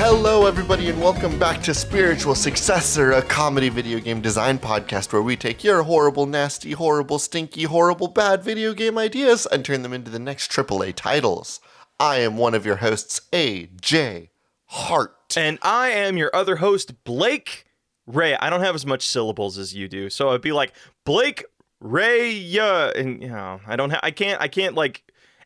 Hello, everybody, and welcome back to Spiritual Successor, a comedy video game design podcast where we take your horrible, nasty, horrible, stinky, horrible, bad video game ideas and turn them into the next AAA titles. I am one of your hosts, AJ Hart. And I am your other host, Blake Ray. I don't have as much syllables as you do, so I'd be like Blake Ray. And I can't like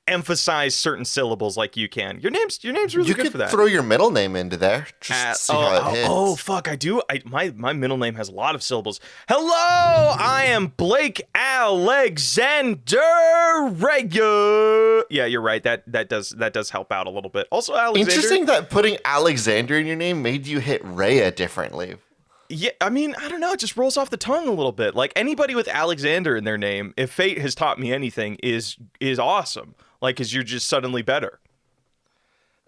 emphasize certain syllables like you can. Your name's really good for that. You could throw your middle name into there. Just see how it hits. Oh, fuck, I do. My middle name has a lot of syllables. Hello, I am Blake Alexander Raya. Yeah, you're right. That does help out a little bit. Also, Alexander. Interesting that putting Alexander in your name made you hit Raya differently. Yeah, I mean, I don't know. It just rolls off the tongue a little bit. Like anybody with Alexander in their name, if fate has taught me anything, is awesome. Like, because you're just suddenly better.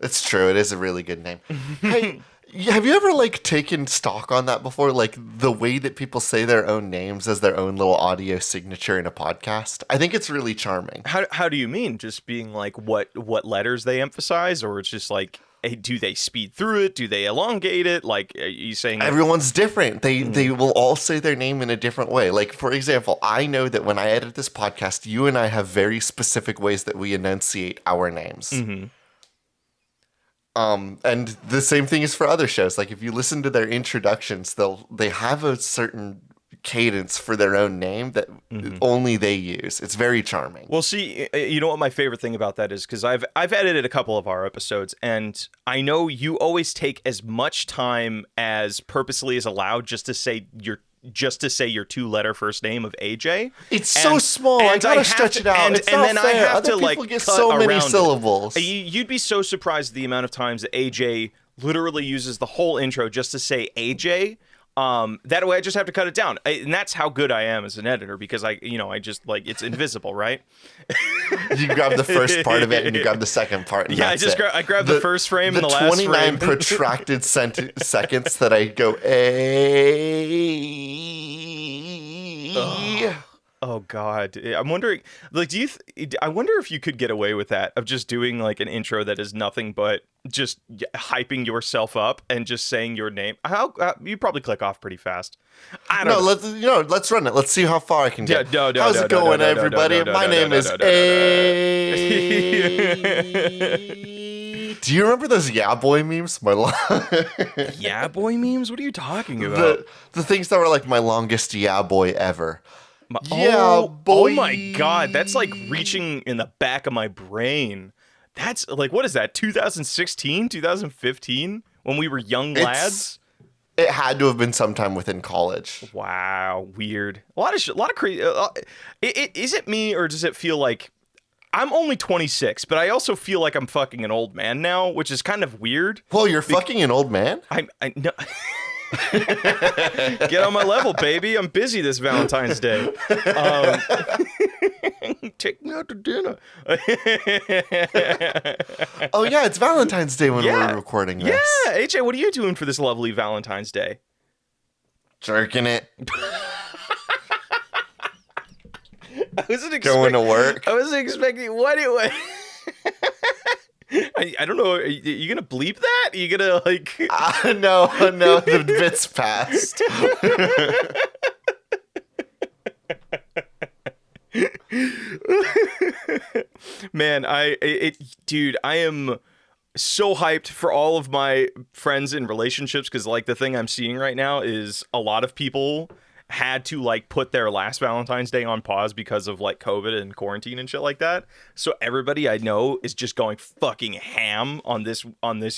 It's true. It is a really good name. Hey, have you ever, like, taken stock on that before? Like, the way that people say their own names as their own little audio signature in a podcast? I think it's really charming. How do you mean? Just being like what letters they emphasize? Or it's just like, hey, do they speed through it? Do they elongate it? Like, are you saying... Everyone's different. They will all say their name in a different way. Like, for example, I know that when I edit this podcast, you and I have very specific ways that we enunciate our names. Mm-hmm. And the same thing is for other shows. Like, if you listen to their introductions, they have a certain cadence for their own name that only they use. It's very charming. Well, see, you know what my favorite thing about that is, because I've edited a couple of our episodes, and I know you always take as much time as purposely is allowed just to say your two-letter first name of AJ. It's so small. I gotta stretch it out. It's not fair. Other people get so many syllables. You'd be so surprised at the amount of times that AJ literally uses the whole intro just to say AJ. That way I just have to cut it down. And that's how good I am as an editor, because I just like, it's invisible, right? You grab the first part of it and you grab the second part. And yeah, I grab the first frame and the last frame. The 29 protracted seconds that I go, Oh God, I'm wondering. Like, I wonder if you could get away with that, of just doing like an intro that is nothing but just hyping yourself up and just saying your name. You probably click off pretty fast. I don't know. Let's run it. Let's see how far I can get. How's it going, everybody? My name is A. Do you remember those Yeah Boy memes? Yeah Boy memes? What are you talking about? The things that were like my longest Yeah Boy ever. Yeah, boy. Oh my God, that's like reaching in the back of my brain. That's like, what is that, 2016, 2015? When we were young lads? It had to have been sometime within college. Wow, weird. A lot of crazy. Is it me, or does it feel like I'm only 26, but I also feel like I'm fucking an old man now, which is kind of weird. Well, you're fucking an old man? I know. Get on my level, baby. I'm busy this Valentine's Day. Take me out to dinner. Oh yeah, it's Valentine's Day when we're recording this. Yeah, AJ, what are you doing for this lovely Valentine's Day? Jerking it. Going to work. I wasn't expecting. What? I don't know. Are you gonna bleep that? Are you gonna like? No. The bit's passed. Man, dude, I am so hyped for all of my friends in relationships, because like the thing I'm seeing right now is a lot of people had to like put their last Valentine's Day on pause because of like COVID and quarantine and shit like that. So everybody I know is just going fucking ham on this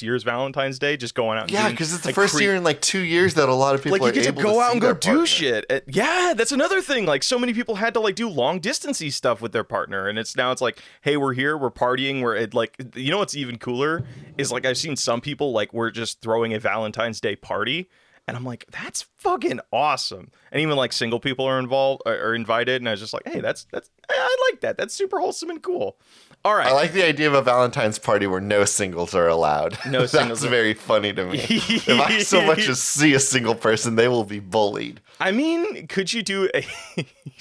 year's Valentine's Day, just going out. Yeah, because it's the first year in like 2 years that a lot of people like, you are get able to go out and go partner. do shit. Yeah, that's another thing. Like, so many people had to like do long distance-y stuff with their partner, and it's like, hey, we're here, we're partying, we're at like, what's even cooler is like, I've seen some people like, we're just throwing a Valentine's Day party. And I'm like, that's fucking awesome. And even like single people are involved or invited. And I was just like, hey, I like that. That's super wholesome and cool. All right. I like the idea of a Valentine's party where no singles are allowed. No singles. That's very funny to me. If I so much as see a single person, they will be bullied. I mean, could you do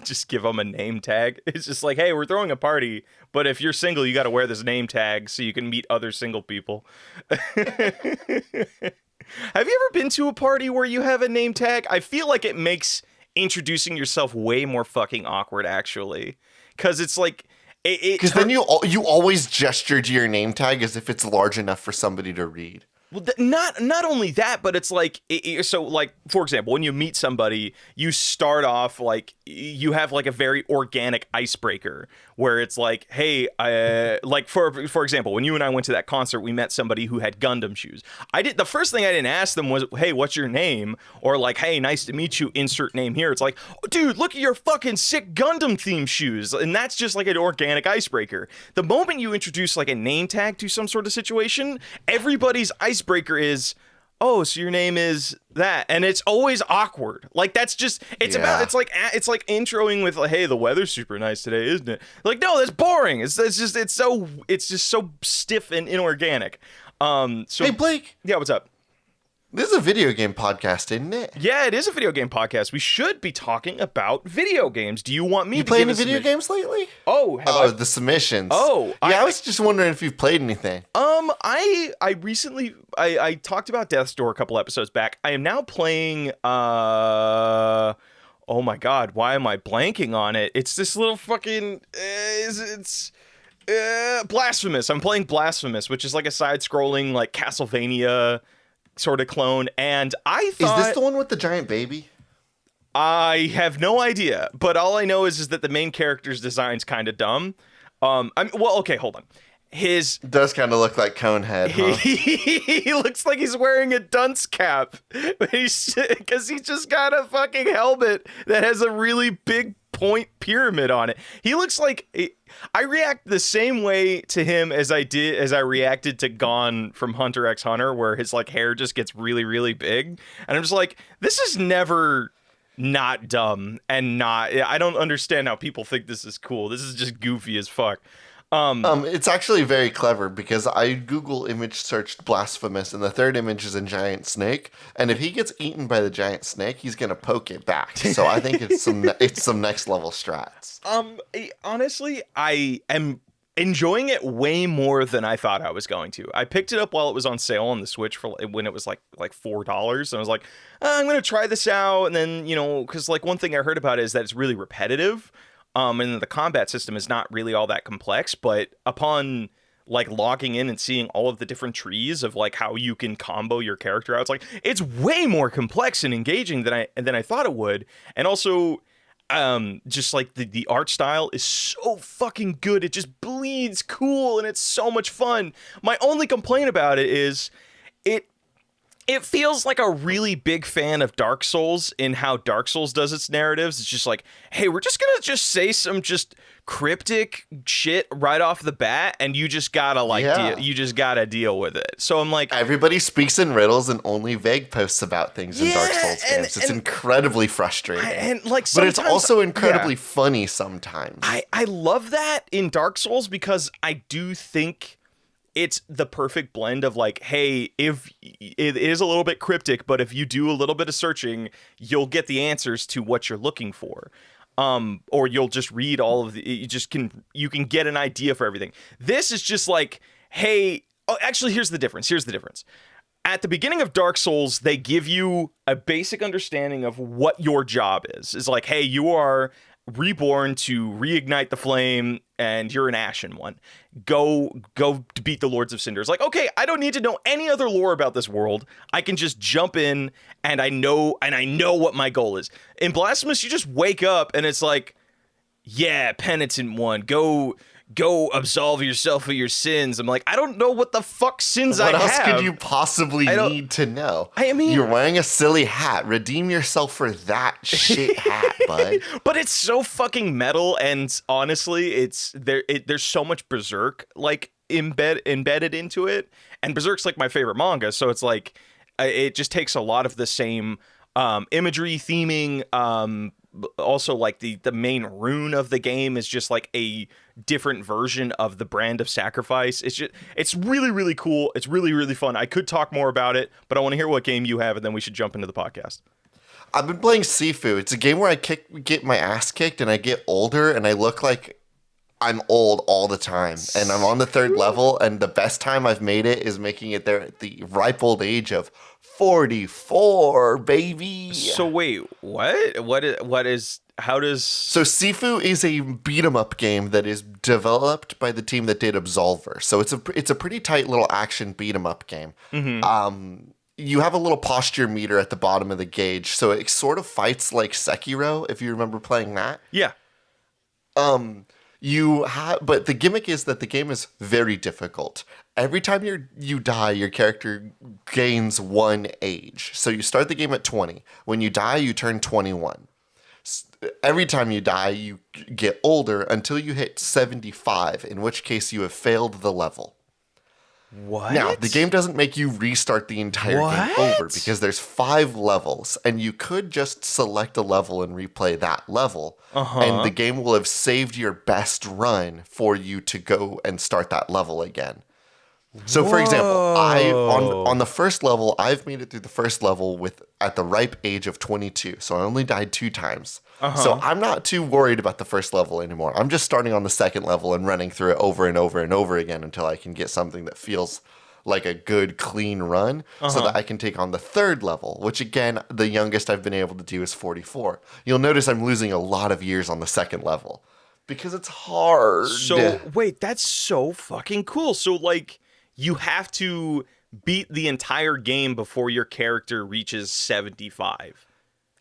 just give them a name tag? It's just like, hey, we're throwing a party, but if you're single, you got to wear this name tag so you can meet other single people. Have you ever been to a party where you have a name tag? I feel like it makes introducing yourself way more fucking awkward, actually. Because it's like... Because then you always gesture to your name tag as if it's large enough for somebody to read. Well, not only that, but it's like, so like, for example, when you meet somebody, you start off like, you have like a very organic icebreaker where it's like, hey, like for example, when you and I went to that concert, we met somebody who had Gundam shoes. The first thing I didn't ask them was, hey, what's your name? Or like, hey, nice to meet you, insert name here. It's like, oh, dude, look at your fucking sick Gundam themed shoes. And that's just like an organic icebreaker. The moment you introduce like a name tag to some sort of situation, everybody's icebreaker is, oh, so your name is that, and it's always awkward. Like that's just it's like introing with like, hey, the weather's super nice today, isn't it? Like, no, that's boring. It's just so stiff and inorganic. So Hey Blake, yeah, what's up? this is a video game podcast, isn't it? Yeah, it is a video game podcast. We should be talking about video games. Do you want me You to play give any a video submission? games lately? Oh, have I? The submissions. Oh, yeah. I was just wondering if you've played anything. I recently I talked about Death's Door a couple episodes back. I am now playing oh my god, why am I blanking on it? It's this little fucking it's Blasphemous. I'm playing Blasphemous, which is like a side-scrolling like Castlevania sort of clone, and I thought... Is this the one with the giant baby? I have no idea, but all I know is that the main character's design's kind of dumb. Okay, hold on. His does kind of look like Conehead, huh? He looks like he's wearing a dunce cap, because he's just got a fucking helmet that has a really big point pyramid on it. He looks like I react the same way to him as I reacted to Gon from Hunter x Hunter, where his like hair just gets really, really big, and I'm just like, this is never not dumb and not. I don't understand how people think this is cool. This is just goofy as fuck. It's actually very clever because I Google image searched Blasphemous, and the third image is a giant snake. And if he gets eaten by the giant snake, he's gonna poke it back. So I think it's some next level strats. Honestly, I am enjoying it way more than I thought I was going to. I picked it up while it was on sale on the Switch for when it was like $4, and I was like, I'm gonna try this out. And then because like one thing I heard about it is that it's really repetitive. And the combat system is not really all that complex, but upon like logging in and seeing all of the different trees of like how you can combo your character out, it's way more complex and engaging than I thought it would. And also, just like the art style is so fucking good. It just bleeds cool and it's so much fun. My only complaint about it is it feels like a really big fan of Dark Souls in how Dark Souls does its narratives. It's just like, hey, we're just gonna just say some just cryptic shit right off the bat, and you just gotta you just gotta deal with it. So I'm like, everybody speaks in riddles and only vague posts about things in Dark Souls games. It's incredibly frustrating, but it's also incredibly funny sometimes. I love that in Dark Souls because I do think it's the perfect blend of like, hey, if it is a little bit cryptic, but if you do a little bit of searching, you'll get the answers to what you're looking for. Or you'll just read all of you can get an idea for everything. This is just like, hey, actually, here's the difference. At the beginning of Dark Souls, they give you a basic understanding of what your job is. It's like, hey, you are reborn to reignite the flame, and you're an Ashen One. Go to beat the Lords of Cinder. It's like, okay, I don't need to know any other lore about this world. I can just jump in, and I know what my goal is. In Blasphemous, you just wake up, and it's like, yeah, Penitent One, go absolve yourself of your sins. I'm like, I don't know what the fuck sins I have. What else could you possibly need to know? I mean, you're wearing a silly hat. Redeem yourself for that shit hat, bud. But it's so fucking metal, and honestly, there's so much Berserk like embedded into it, and Berserk's like my favorite manga, so it's like it just takes a lot of the same imagery, theming. Also, like the main rune of the game is just like a different version of the brand of sacrifice. It's really, really cool. It's really, really fun. I could talk more about it, but I want to hear what game you have, and then we should jump into the podcast. I've been playing Sifu. It's a game where I get my ass kicked and I get older and I look like I'm old all the time. And I'm on the 3rd level, and the best time I've made it is making it there at the ripe old age of 44, baby. So wait, what is how does So Sifu is a beat 'em up game that is developed by the team that did Absolver. So it's a pretty tight little action beat 'em up game. You have a little posture meter at the bottom of the gauge, so it sort of fights like Sekiro, if you remember playing that. Yeah. But the gimmick is that the game is very difficult. Every time you die, your character gains 1 age. So you start the game at 20. When you die, you turn 21. Every time you die, you get older until you hit 75, in which case you have failed the level. What? Now, the game doesn't make you restart the entire game over because there's 5 levels, and you could just select a level and replay that level, and the game will have saved your best run for you to go and start that level again. So, for example, on the first level, I've made it through the first level at the ripe age of 22, so I only died 2 times. So I'm not too worried about the first level anymore. I'm just starting on the second level and running through it over and over and over again until I can get something that feels like a good, clean run so that I can take on the third level, which, again, the youngest I've been able to do is 44. You'll notice I'm losing a lot of years on the second level because it's hard. So, wait, that's so fucking cool. So, like, you have to beat the entire game before your character reaches 75.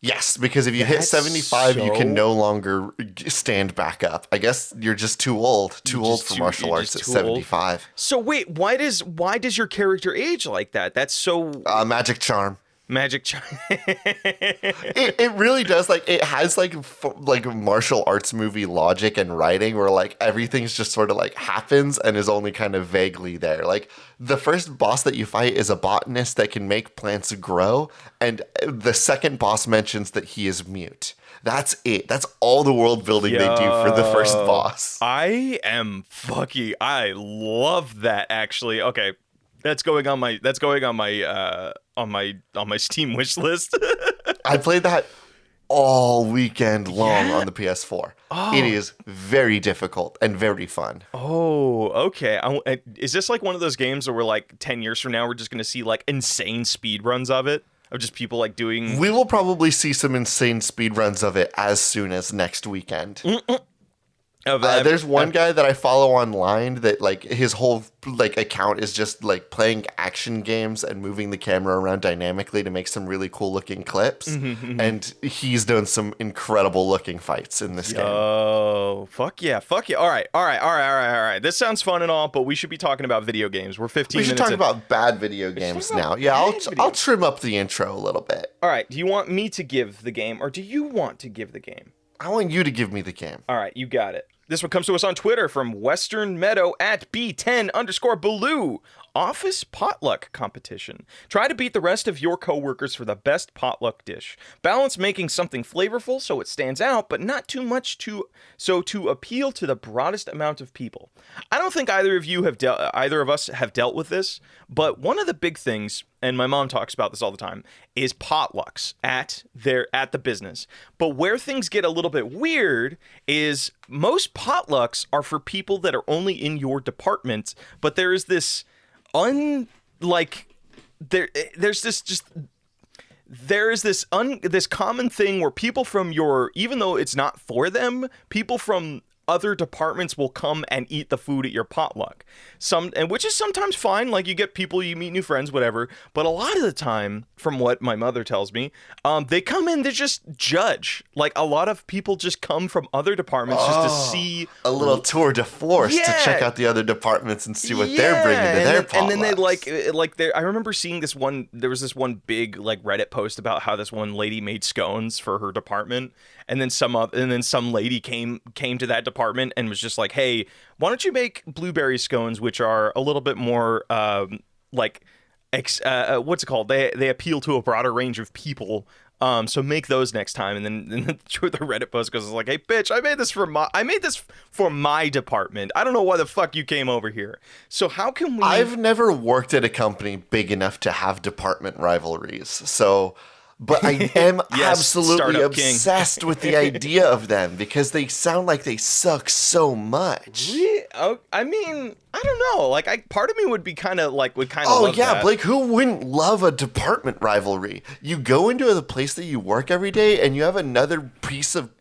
Yes, because if you hit 75, you can no longer stand back up. I guess you're just too old. Too old for martial arts at 75. So wait, why does your character age like that? That's so... Magic charm. Magic charm. It really does. Like, it has like martial arts movie logic and writing where like everything's just sort of like happens and is only kind of vaguely there. Like, the first boss that you fight is a botanist that can make plants grow, and the second boss mentions that he is mute. That's it. That's all the world building they do for the first boss. I love that, actually. Okay. That's going on my Steam wish list. I played that all weekend long on the PS4. Oh. It is very difficult and very fun. Oh, okay. Is this like one of those games where we're like 10 years from now we're just going to see like insane speed runs of it? Of just people like doing... We will probably see some insane speed runs of it as soon as next weekend. There's one guy that I follow online that like his whole like account is just like playing action games and moving the camera around dynamically to make some really cool looking clips. And he's done some incredible looking fights in this game. Oh, fuck yeah. All right. This sounds fun and all, but we should be talking about video games. We're 15 minutes. We should talk about bad video games now. Yeah, I'll trim up the intro a little bit. All right. Do you want me to give the game, or do you want to give the game? I want you to give me the game. All right, you got it. This one comes to us on Twitter from Western Meadow at B10_Baloo. Office potluck competition. Try to beat the rest of your coworkers for the best potluck dish. Balance making something flavorful so it stands out, but not too much to appeal to the broadest amount of people. I don't think either of us have dealt with this, but one of the big things, and my mom talks about this all the time, is potlucks at the business. But where things get a little bit weird is most potlucks are for people that are only in your department, but there is this this common thing where people from even though it's not for them, people from other departments will come and eat the food at your potluck. Which is sometimes fine, like you get people, you meet new friends, whatever. But a lot of the time, from what my mother tells me, they come in to just judge. Like, a lot of people just come from other departments just to see a little tour de force to check out the other departments and see what they're bringing to their potlucks. And then they I remember seeing this one. There was this one big like Reddit post about how this one lady made scones for her department, and then some lady came to that department and was just like, "Hey, why don't you make blueberry scones, which are a little bit more like what's it called? They appeal to a broader range of people. So make those next time, and then the Reddit post goes like, "Hey, bitch, I made this for my department. I don't know why the fuck you came over here. So how can we?" I've never worked at a company big enough to have department rivalries. So, but I am Yes, absolutely startup king. obsessed with the idea of them because they sound like they suck so much. I mean, I don't know. Like, part of me would kind of love yeah, that. Blake, who wouldn't love a department rivalry? You go into the place that you work every day and you have another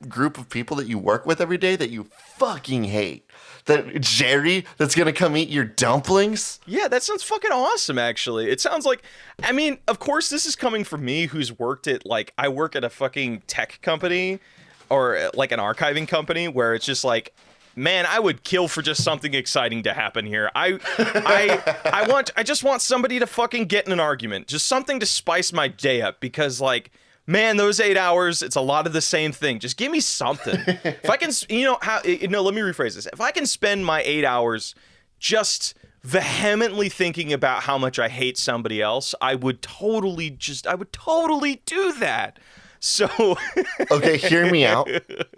group of people that you work with every day that you fucking hate. That Jerry that's gonna come eat your dumplings? Yeah, that sounds fucking awesome, actually. It sounds like, I mean, of course, this is coming from me who's worked at, like, I work at a fucking tech company or like an archiving company where it's just like, man, I would kill for just something exciting to happen here. I just want somebody to fucking get in an argument, just something to spice my day up because, like, man, those 8 hours, it's a lot of the same thing. Just give me something. If I can, let me rephrase this. If I can spend my 8 hours just vehemently thinking about how much I hate somebody else, I would totally do that. So okay, hear me out.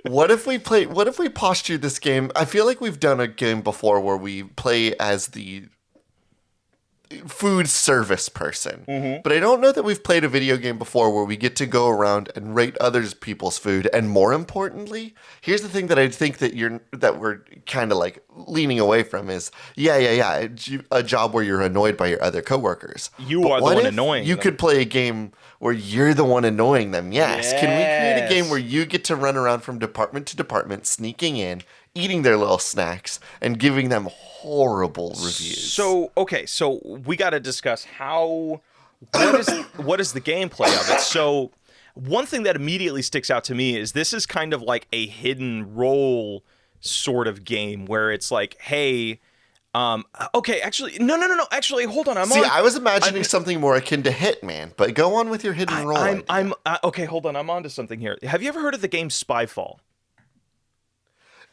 What if we posture this game? I feel like we've done a game before where we play as the food service person. But I don't know that we've played a video game before where we get to go around and rate others people's food. And more importantly, here's the thing that I think that we're kind of like leaning away from is a job where you're annoyed by your other coworkers. You are the one annoying you them. could play a game where you're the one annoying them. Yes. Can we create a game where you get to run around from department to department, sneaking in, eating their little snacks, and giving them horrible reviews? So we got to discuss what is the gameplay of it. So one thing that immediately sticks out to me is this is kind of like a hidden role sort of game where it's like, hey, actually, no. Actually, hold on. I was imagining something more akin to Hitman, but go on with your hidden role. Okay, hold on. I'm onto something here. Have you ever heard of the game Spyfall?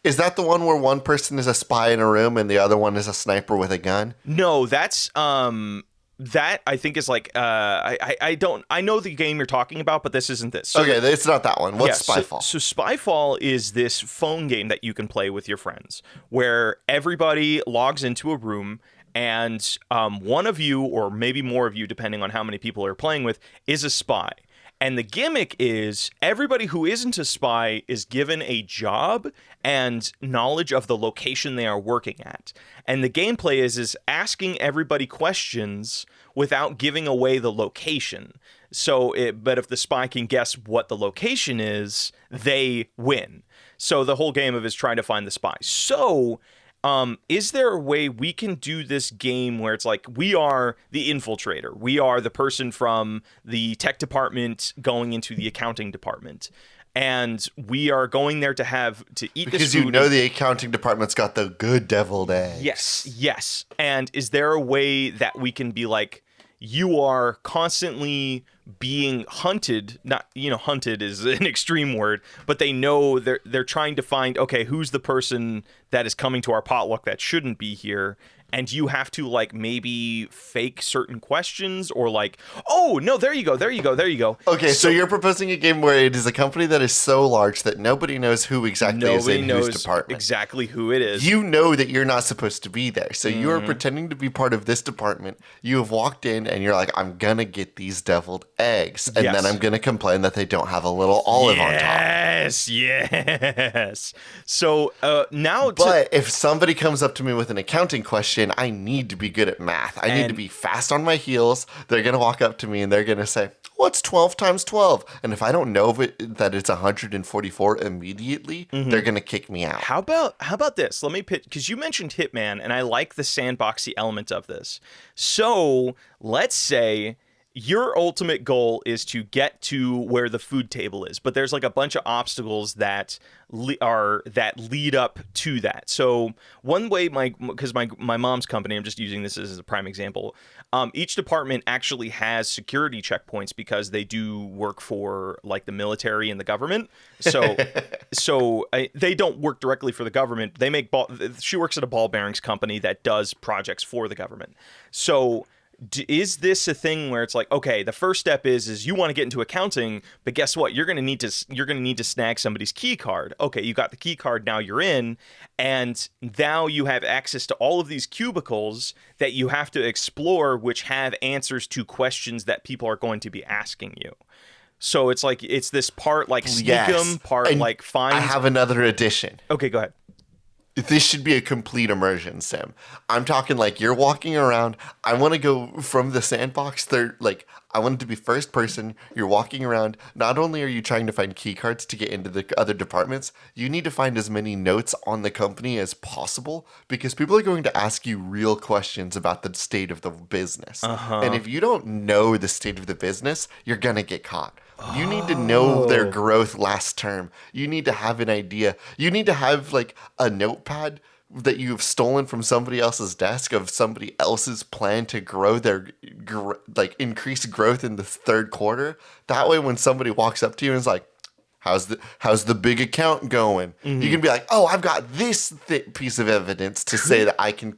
Is that the one where one person is a spy in a room and the other one is a sniper with a gun? No, that's that I think is like I know the game you're talking about, but this isn't this. So okay, it's not that one. What's Spyfall? So Spyfall is this phone game that you can play with your friends where everybody logs into a room and one of you, or maybe more of you, depending on how many people are playing with, is a spy. And the gimmick is everybody who isn't a spy is given a job and knowledge of the location they are working at. And the gameplay is asking everybody questions without giving away the location. But if the spy can guess what the location is, they win. So the whole game is trying to find the spy. So is there a way we can do this game where it's like we are the infiltrator, we are the person from the tech department going into the accounting department, and we are going there to eat this food? Because the accounting department's got the good deviled eggs. Yes. And is there a way that we can be like, you are constantly being hunted? Not, hunted is an extreme word, but they know they're trying to find, okay, who's the person that is coming to our potluck that shouldn't be here? And you have to like maybe fake certain questions or like, oh no, there you go. Okay, so you're proposing a game where it is a company that is so large that nobody knows who exactly is in whose department. Exactly who it is. You know that you're not supposed to be there, so you are pretending to be part of this department. You have walked in and you're like, I'm gonna get these deviled eggs, and then I'm gonna complain that they don't have a little olive on top. Yes. So now, but if somebody comes up to me with an accounting question, I need to be good at math. I need to be fast on my heels. They're going to walk up to me and they're going to say, what's 12 times 12? And if I don't know that it's 144 immediately, they're going to kick me out. How about this? Let me pitch, because you mentioned Hitman, and I like the sandboxy element of this. So let's say your ultimate goal is to get to where the food table is, but there's like a bunch of obstacles that lead up to that. So one way, because my mom's company, I'm just using this as a prime example, each department actually has security checkpoints because they do work for like the military and the government. So they don't work directly for the government. She works at a ball bearings company that does projects for the government. So is this a thing where it's like, okay, the first step is you want to get into accounting, but guess what? You're going to need to snag somebody's key card. Okay, you got the key card, now you're in, and now you have access to all of these cubicles that you have to explore, which have answers to questions that people are going to be asking you. So it's like, it's this part like sneak 'em, part and like find. I have another addition. Okay, go ahead. This should be a complete immersion sim. I'm talking like you're walking around. I want to go from the sandbox third. Like I want it to be first person. You're walking around. Not only are you trying to find key cards to get into the other departments, you need to find as many notes on the company as possible because people are going to ask you real questions about the state of the business. And if you don't know the state of the business, you're gonna get caught. You need to know their growth last term. You need to have an idea. You need to have like a notepad that you've stolen from somebody else's desk of somebody else's plan to grow their increase growth in the third quarter. That way when somebody walks up to you and is like, how's the big account going? You can be like, oh, I've got this piece of evidence to say that I can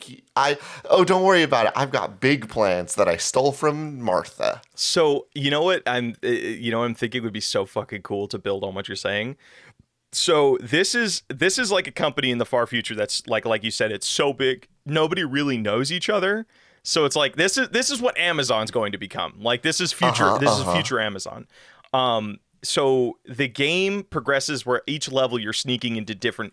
don't worry about it. I've got big plans that I stole from Martha. So you know what I'm thinking would be so fucking cool to build on what you're saying. So this is like a company in the far future that's like you said, it's so big nobody really knows each other. So it's like this is what Amazon's going to become. Like this is future is future Amazon. So the game progresses where each level you're sneaking into different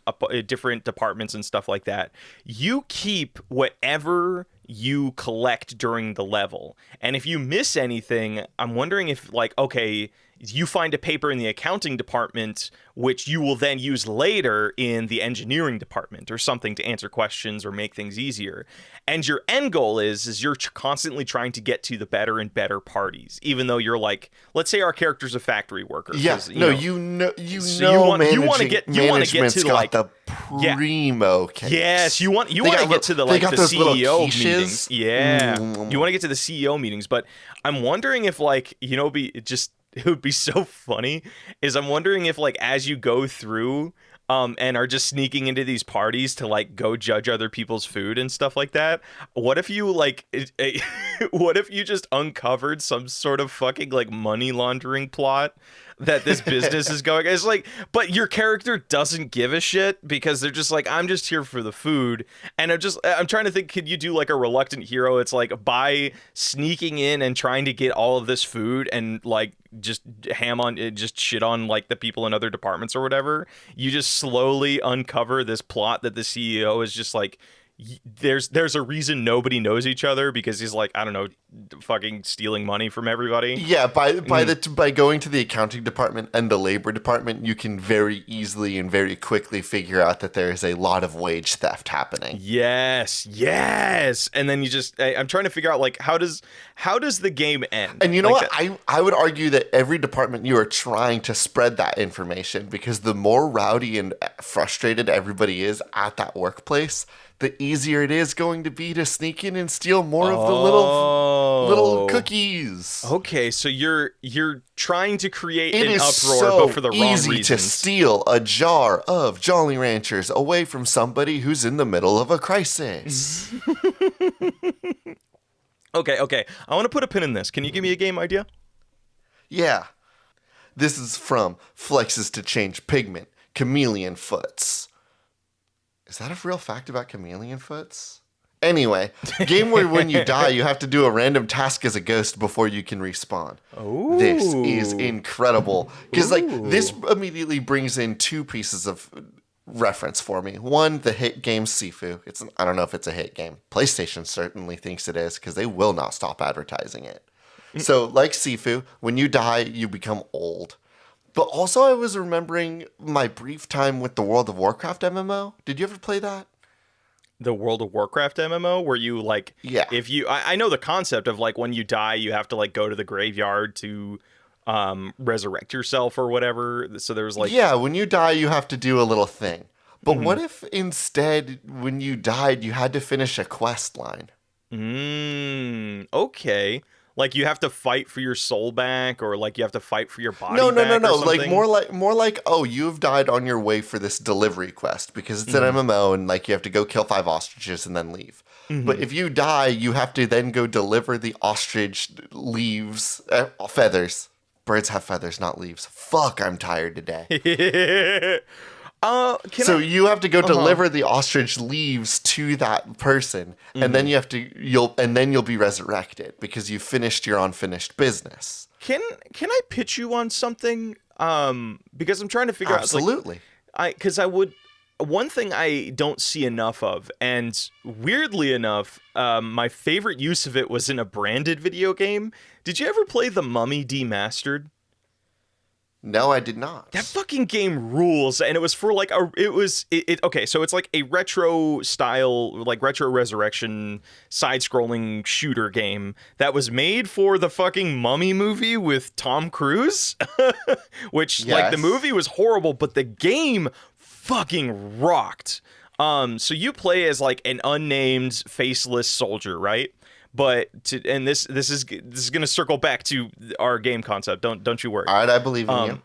departments and stuff like that. You keep whatever you collect during the level. And if you miss anything, I'm wondering if like, okay, you find a paper in the accounting department, which you will then use later in the engineering department or something to answer questions or make things easier. And your end goal is you're constantly trying to get to the better and better parties, even though you're like, let's say our character's a factory worker. Yeah, you want to get to like the primo case. Yes, you want to get to the CEO meetings. Yeah, you want to get to the CEO meetings, but I'm wondering if like it would be so funny is I'm wondering if like as you go through and are just sneaking into these parties to like go judge other people's food and stuff like that, what if you what if you just uncovered some sort of fucking like money laundering plot that this business is going? It's like, but your character doesn't give a shit because they're just like, I'm just here for the food. And I'm trying to think, could you do like a reluctant hero? It's like by sneaking in and trying to get all of this food and like just shit on like the people in other departments or whatever, you just slowly uncover this plot that the CEO is just like, there's a reason nobody knows each other because he's like, I don't know, fucking stealing money from everybody. Yeah, by going to the accounting department and the labor department, you can very easily and very quickly figure out that there is a lot of wage theft happening. Yes. And then I'm trying to figure out like how does the game end? And you know what? I would argue that every department you are trying to spread that information because the more rowdy and frustrated everybody is at that workplace, the easier it is going to be to sneak in and steal more of the little cookies. Okay, so you're trying to create an uproar, so but for the wrong reasons. It is so easy to steal a jar of Jolly Ranchers away from somebody who's in the middle of a crisis. Okay. I want to put a pin in this. Can you give me a game idea? Yeah. This is from Flexes to Change Pigment, Chameleon Foots. Is that a real fact about chameleon foots? Anyway, game where when you die, you have to do a random task as a ghost before you can respawn. Ooh. This is incredible. Because this immediately brings in two pieces of reference for me. One, the hit game Sifu. I don't know if it's a hit game. PlayStation certainly thinks it is because they will not stop advertising it. So like Sifu, when you die, you become old. But also, I was remembering my brief time with the World of Warcraft MMO. Did you ever play that? The World of Warcraft MMO, where you like, if you, I know the concept of like when you die, you have to like go to the graveyard to resurrect yourself or whatever. So there's like, when you die, you have to do a little thing. But what if instead, when you died, you had to finish a quest line? Okay. Like you have to fight for your soul back, or like you have to fight for your body. No. Like more like, oh, you've died on your way for this delivery quest because it's an MMO and like you have to go kill 5 ostriches and then leave. But if you die, you have to then go deliver the ostrich leaves, feathers. Birds have feathers, not leaves. Fuck, I'm tired today. You have to go deliver the ostrich leaves to that person, and then you'll be resurrected because you finished your unfinished business. Can I pitch you on something? Because I'm trying to figure Absolutely. out. One thing I don't see enough of, and weirdly enough, my favorite use of it was in a branded video game. Did you ever play The Mummy Demastered? No, I did not. That fucking game rules, and it was for like okay, so it's like a retro style, like retro resurrection side-scrolling shooter game that was made for the fucking Mummy movie with Tom Cruise, which like the movie was horrible, but the game fucking rocked. So you play as like an unnamed faceless soldier, right? But this is going to circle back to our game concept. Don't you worry. All right, I believe in you.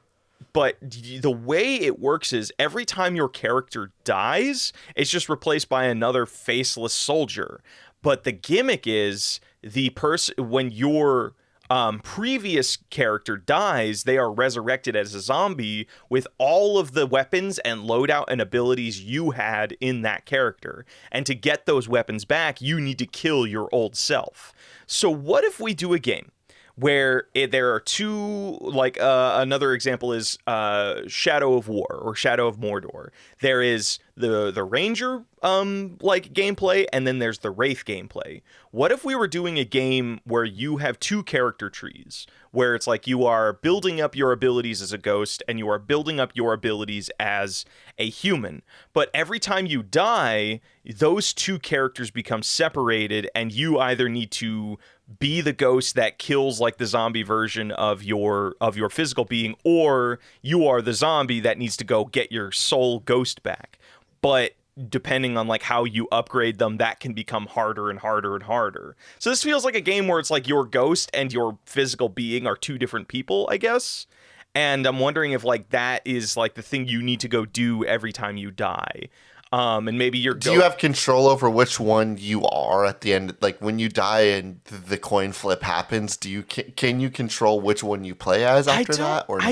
But the way it works is every time your character dies, it's just replaced by another faceless soldier. But the gimmick is when your previous character dies, they are resurrected as a zombie with all of the weapons and loadout and abilities you had in that character. And to get those weapons back, you need to kill your old self. So what if we do a game where there are two, like another example is Shadow of War or Shadow of Mordor. There is the Ranger like gameplay, and then there's the Wraith gameplay. What if we were doing a game where you have two character trees, where it's like you are building up your abilities as a ghost and you are building up your abilities as a human, but every time you die, those two characters become separated, and you either need to be the ghost that kills like the zombie version of your physical being, or you are the zombie that needs to go get your soul ghost back. But depending on like how you upgrade them, that can become harder and harder and harder. So this feels like a game where it's like your ghost and your physical being are two different people, I guess. And I'm wondering if like that is like the thing you need to go do every time you die. And maybe do you have control over which one you are at the end? Like when you die and the coin flip happens, can you control which one you play as after that, or no?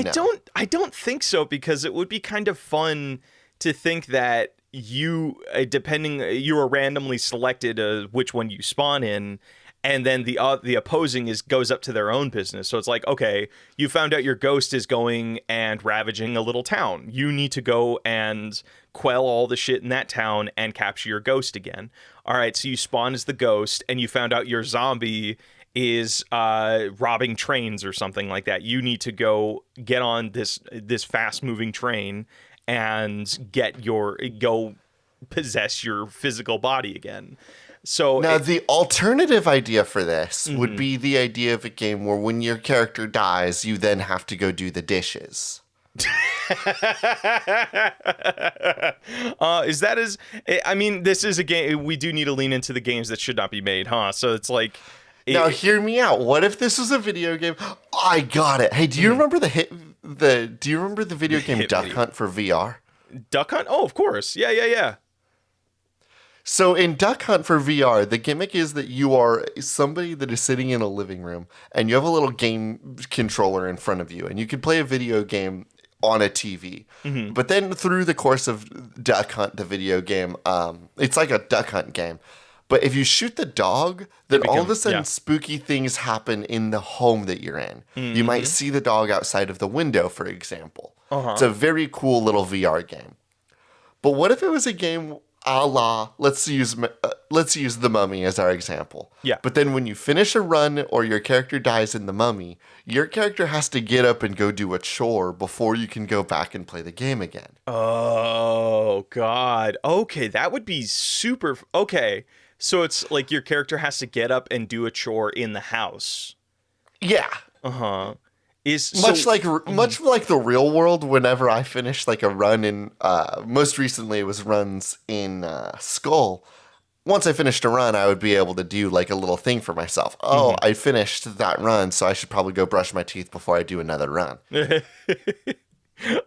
I don't think so, because it would be kind of fun to think that you are randomly selected which one you spawn in, and then the opposing goes up to their own business. So it's like, okay, you found out your ghost is going and ravaging a little town. You need to go and quell all the shit in that town and capture your ghost again. All right, so you spawn as the ghost, and you found out your zombie is robbing trains or something like that. You need to go get on this fast moving train and go possess your physical body again. So now the alternative idea for this would be the idea of a game where when your character dies, you then have to go do the dishes. This is a game. We do need to lean into the games that should not be made, huh? So it's like, now hear me out. What if this was a video game? I got it. Hey, do you remember do you remember the video game Duck Hunt for VR? Duck Hunt? Oh, of course. Yeah. So in Duck Hunt for VR, the gimmick is that you are somebody that is sitting in a living room, and you have a little game controller in front of you, and you can play a video game on a TV. Mm-hmm. But then through the course of Duck Hunt, the video game, it's like a Duck Hunt game. But if you shoot the dog, then all of a sudden spooky things happen in the home that you're in. Mm-hmm. You might see the dog outside of the window, for example. Uh-huh. It's a very cool little VR game. But what if it was a game a la, let's use The Mummy as our example. Yeah. But then when you finish a run or your character dies in The Mummy, your character has to get up and go do a chore before you can go back and play the game again. Oh, God. Okay, that would be super... Okay, so it's like your character has to get up and do a chore in the house. Yeah. Uh-huh. Much like the real world, whenever I finish like a run in, most recently it was runs in Skull. Once I finished a run, I would be able to do like a little thing for myself. Oh, I finished that run, so I should probably go brush my teeth before I do another run.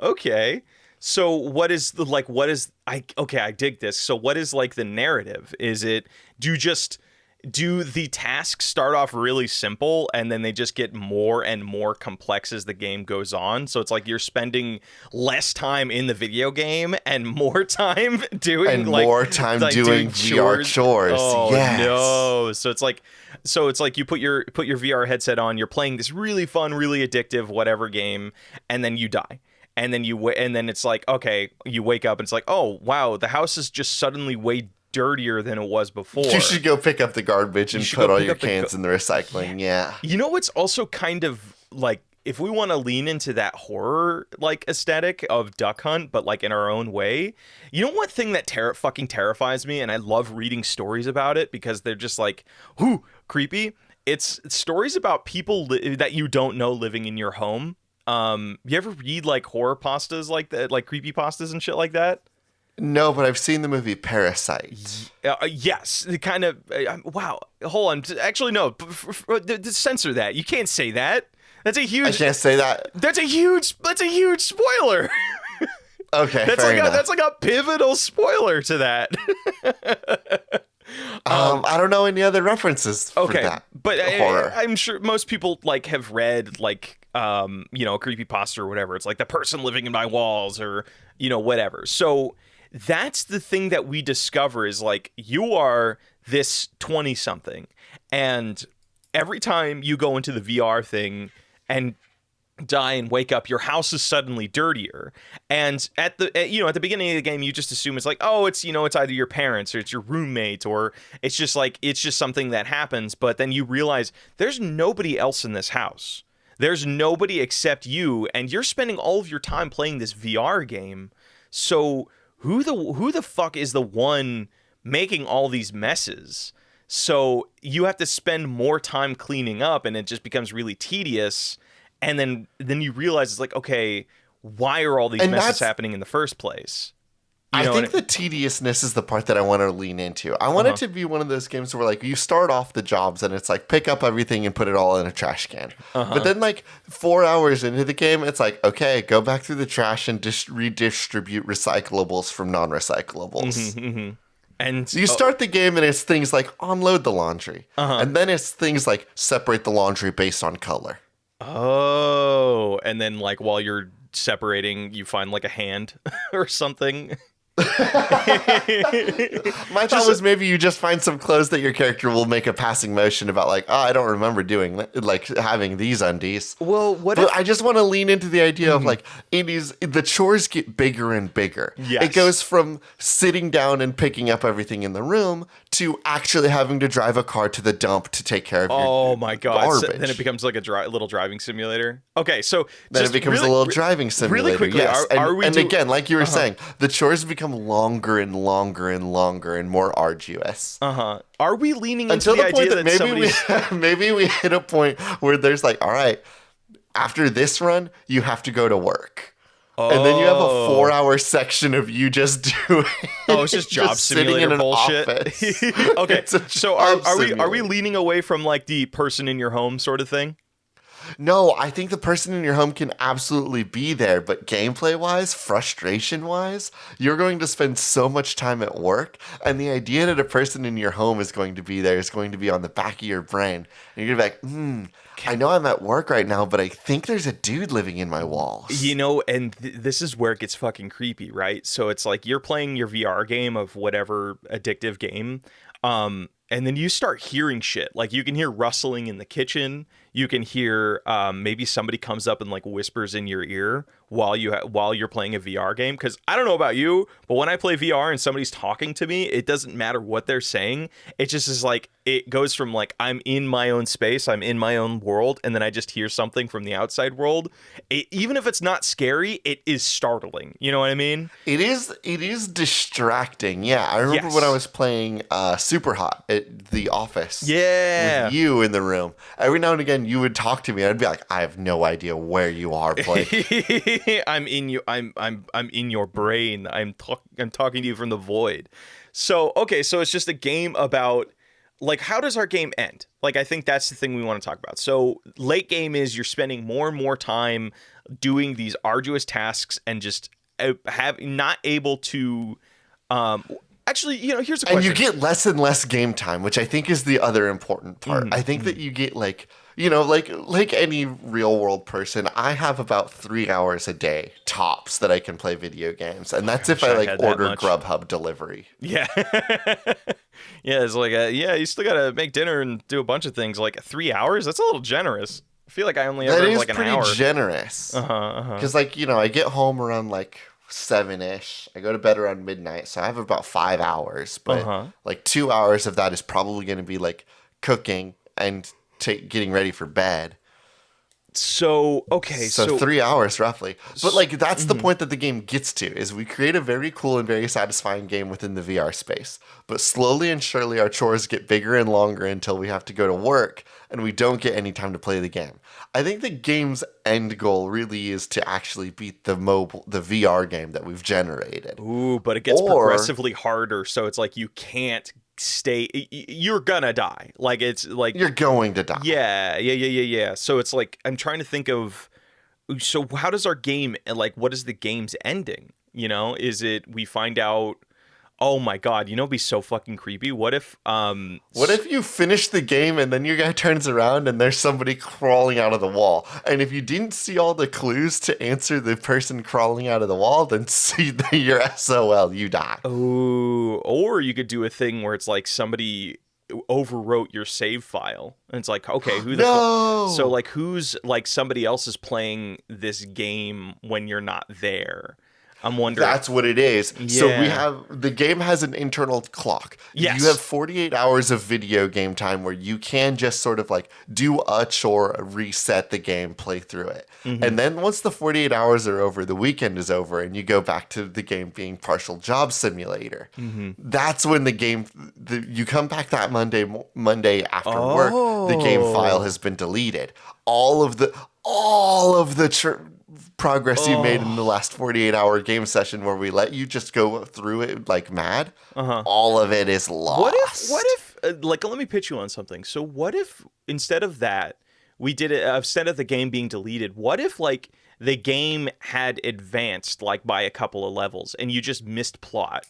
Okay. So what is the like? What is I dig this. So what is like the narrative? Is it do the tasks start off really simple and then they just get more and more complex as the game goes on? So it's like you're spending less time in the video game and more time doing doing VR chores. Oh yes. no. So it's like you put your VR headset on, you're playing this really fun, really addictive whatever game, and then you die. And then it's like, okay, you wake up and it's like, oh wow, the house is just suddenly way dirtier than it was before. You should go pick up the garbage and put all your cans in the recycling. Yeah. You know what's also kind of like, if we want to lean into that horror like aesthetic of Duck Hunt, but like in our own way, you know what thing that fucking terrifies me, and I love reading stories about it because they're just like, whoo, creepy. It's stories about people that you don't know living in your home. You ever read like horror pastas like that, like creepy pastas and shit like that? No, but I've seen the movie Parasite. Yes, kind of. Wow, hold on. Actually, no. Censor that. You can't say that. That's a huge. I can't say that. That's a huge spoiler. Okay, fair enough. That's like a pivotal spoiler to that. I don't know any other references for that. But horror. I'm sure most people like have read like creepypasta or whatever. It's like the person living in my walls or whatever. So that's the thing that we discover is like you are this 20-something, and every time you go into the VR thing and die and wake up, your house is suddenly dirtier. And at the beginning of the game, you just assume it's like, oh, it's it's either your parents or it's your roommate or it's just something that happens. But then you realize there's nobody else in this house. There's nobody except you, and you're spending all of your time playing this VR game. So who the fuck is the one making all these messes? So you have to spend more time cleaning up, and it just becomes really tedious. And then you realize it's like, okay, why are all these messes happening in the first place? I think the tediousness is the part that I want to lean into. I want it to be one of those games where like you start off the jobs and it's like pick up everything and put it all in a trash can. But then like 4 hours into the game, it's like, okay, go back through the trash and redistribute recyclables from non-recyclables. And you start the game and it's things like unload the laundry. And then it's things like separate the laundry based on color. Oh, and then like while you're separating, you find like a hand or something. My thought was maybe you just find some clothes that your character will make a passing motion about like, oh, I don't remember doing like having these undies. Well, I just want to lean into the idea of like the chores get bigger and bigger. Yes. It goes from sitting down and picking up everything in the room to actually having to drive a car to the dump to take care of your my god. garbage. So then it becomes like a little driving simulator. Okay, so then it becomes a little driving simulator. Really quickly, yes. Again, like you were saying, the chores become longer and longer and longer and more arduous. Are we leaning into the idea that maybe we hit a point where there's like, all right, after this run, you have to go to work. And then you have a 4-hour section of you just doing. Oh, it's just job simulator bullshit. Okay, so are we leaning away from like the person in your home sort of thing? No, I think the person in your home can absolutely be there, but gameplay-wise, frustration-wise, you're going to spend so much time at work, and the idea that a person in your home is going to be there is going to be on the back of your brain. And you're going to be like, I know I'm at work right now, but I think there's a dude living in my walls. And this is where it gets fucking creepy, right? So it's like you're playing your VR game of whatever addictive game, and then you start hearing shit. Like you can hear rustling in the kitchen. You can hear maybe somebody comes up and like whispers in your ear while you're playing a VR game. Because I don't know about you, but when I play VR and somebody's talking to me, it doesn't matter what they're saying. It just is like it goes from like I'm in my own space, I'm in my own world, and then I just hear something from the outside world. Even if it's not scary, it is startling. You know what I mean? It is distracting. Yeah, I remember when I was playing Super Hot at the office. Yeah, with you in the room. Every now and again, you would talk to me. I'd be like, I have no idea where you are, Blake. I'm in you. I'm in your brain. I'm talking to you from the void. So so it's just a game about like how does our game end? Like I think that's the thing we want to talk about. So late game is you're spending more and more time doing these arduous tasks and just not able to. Actually, here's a question. And you get less and less game time, which I think is the other important part. I think that you get like any real world person, I have about 3 hours a day tops that I can play video games, and that's if I order Grubhub delivery. Yeah. Yeah, it's like you still gotta make dinner and do a bunch of things. Like 3 hours, that's a little generous. I feel like I only ever have like an hour. That is pretty generous. Because I get home around like 7-ish. I go to bed around midnight, so I have about 5 hours. But like 2 hours of that is probably going to be like cooking and getting ready for bed. So 3 hours roughly. But like that's the point that the game gets to, is we create a very cool and very satisfying game within the VR space. But slowly and surely our chores get bigger and longer until we have to go to work and we don't get any time to play the game. I think the game's end goal really is to actually beat the VR game that we've generated. Ooh, but it gets progressively harder, so it's like you can't you're gonna die. Like it's like you're going to die. Yeah. So it's like I'm trying to think of, so how does our game, like what is the game's ending? Is it we find out, oh my god, it'd be so fucking creepy. What if you finish the game and then your guy turns around and there's somebody crawling out of the wall, and if you didn't see all the clues to answer the person crawling out of the wall, then see your SOL, you die. Oh, or you could do a thing where it's like somebody overwrote your save file, and it's like, okay, so like who's like somebody else is playing this game when you're not there. I'm wondering. That's what it is. Yeah. So the game has an internal clock. Yes. You have 48 hours of video game time where you can just sort of like do a chore, reset the game, play through it. And then once the 48 hours are over, the weekend is over, and you go back to the game being partial job simulator. That's when the game, you come back that Monday after work, the game file has been deleted. All of the progress you made in the last 48-hour game session where we let you just go through it like mad, all of it is lost. What if like, let me pitch you on something. So what if instead of that, we did it, instead of the game being deleted, what if like the game had advanced like by a couple of levels and you just missed plot?